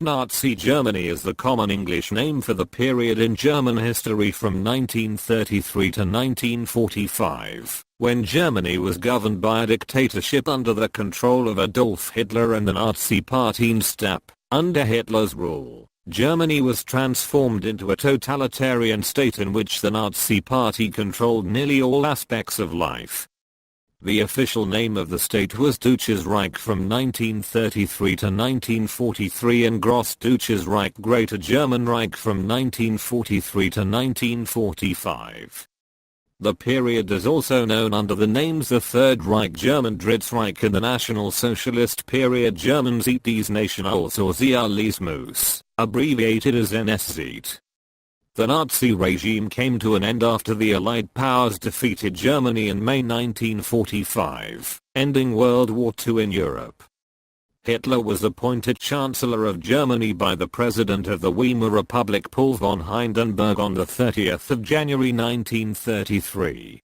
Nazi Germany is the common English name for the period in German history from 1933 to 1945, when Germany was governed by a dictatorship under the control of Adolf Hitler and the Nazi party NSDAP. Under Hitler's rule, Germany was transformed into a totalitarian state in which the Nazi party controlled nearly all aspects of life. The official name of the state was Deutsches Reich from 1933 to 1943 and Großdeutsches Reich Greater German Reich from 1943 to 1945. The period is also known under the names the Third Reich German Drittes Reich and the National Socialist Period German Zeit des Nationalsozialismus, abbreviated as NS-Zeit. The Nazi regime came to an end after the Allied powers defeated Germany in May 1945, ending World War II in Europe. Hitler was appointed Chancellor of Germany by the President of the Weimar Republic Paul von Hindenburg on the 30th of January 1933.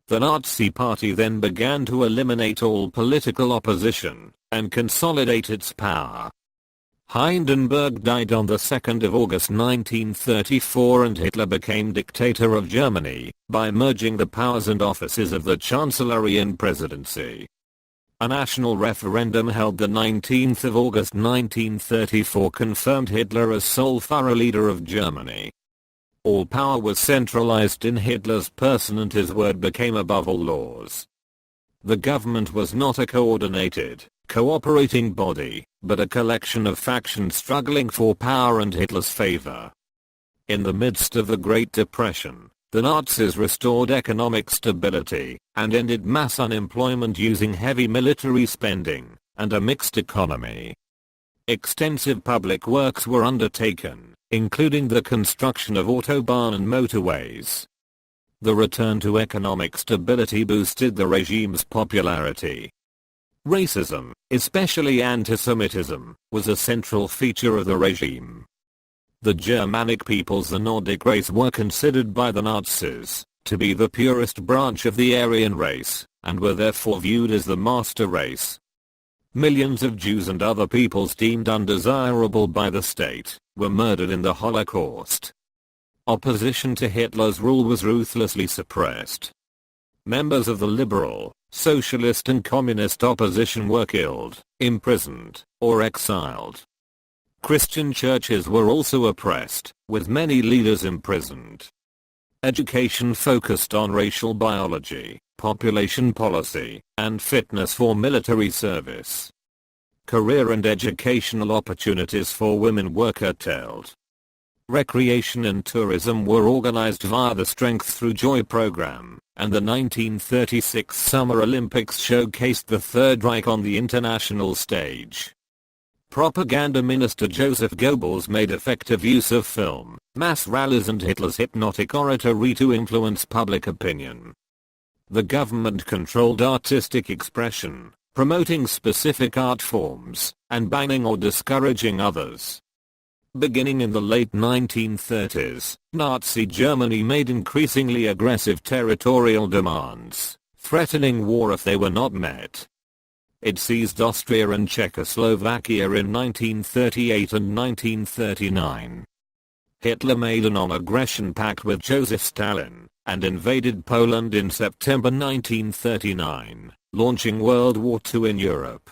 The Nazi Party then began to eliminate all political opposition and consolidate its power. Hindenburg died on the 2nd of August 1934 and Hitler became dictator of Germany by merging the powers and offices of the Chancellery and Presidency. A national referendum held the 19th of August 1934 confirmed Hitler as sole Führer leader of Germany. All power was centralized in Hitler's person and his word became above all laws. The government was not a coordinated, cooperating body, but a collection of factions struggling for power and Hitler's favor. In the midst of the Great Depression, the Nazis restored economic stability and ended mass unemployment using heavy military spending and a mixed economy. Extensive public works were undertaken, including the construction of Autobahnen and motorways. The return to economic stability boosted the regime's popularity. Racism, especially anti-Semitism, was a central feature of the regime. The Germanic peoples, the Nordic race, were considered by the Nazis to be the purest branch of the Aryan race, and were therefore viewed as the master race. Millions of Jews and other peoples deemed undesirable by the state were murdered in the Holocaust. Opposition to Hitler's rule was ruthlessly suppressed. Members of the liberal, socialist and communist opposition were killed, imprisoned, or exiled. Christian churches were also oppressed, with many leaders imprisoned. Education focused on racial biology, population policy, and fitness for military service. Career and educational opportunities for women were curtailed. Recreation and tourism were organized via the Strength Through Joy program, and the 1936 Summer Olympics showcased the Third Reich on the international stage. Propaganda Minister Joseph Goebbels made effective use of film, mass rallies and Hitler's hypnotic oratory to influence public opinion. The government controlled artistic expression, promoting specific art forms, and banning or discouraging others. Beginning in the late 1930s, Nazi Germany made increasingly aggressive territorial demands, threatening war if they were not met. It seized Austria and Czechoslovakia in 1938 and 1939. Hitler made a non-aggression pact with Joseph Stalin, and invaded Poland in September 1939, launching World War II in Europe.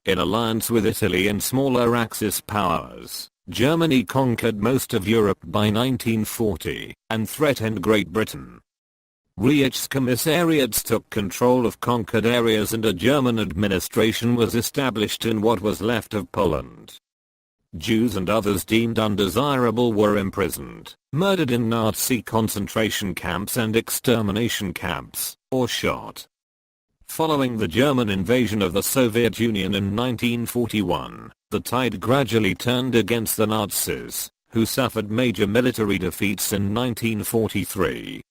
In alliance with Italy and smaller Axis powers, Germany conquered most of Europe by 1940, and threatened Great Britain. Reichskommissariats took control of conquered areas and a German administration was established in what was left of Poland. Jews and others deemed undesirable were imprisoned, murdered in Nazi concentration camps and extermination camps, or shot. Following the German invasion of the Soviet Union in 1941, the tide gradually turned against the Nazis, who suffered major military defeats in 1943.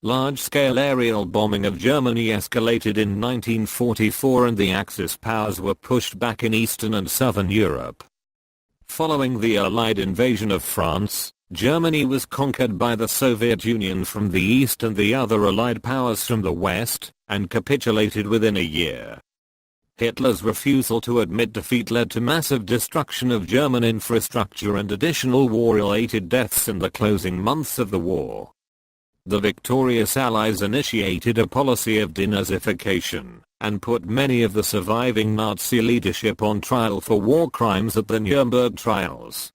Large-scale aerial bombing of Germany escalated in 1944 and the Axis powers were pushed back in Eastern and Southern Europe. Following the Allied invasion of France, Germany was conquered by the Soviet Union from the east and the other Allied powers from the west, and capitulated within a year. Hitler's refusal to admit defeat led to massive destruction of German infrastructure and additional war-related deaths in the closing months of the war. The victorious Allies initiated a policy of denazification, and put many of the surviving Nazi leadership on trial for war crimes at the Nuremberg trials.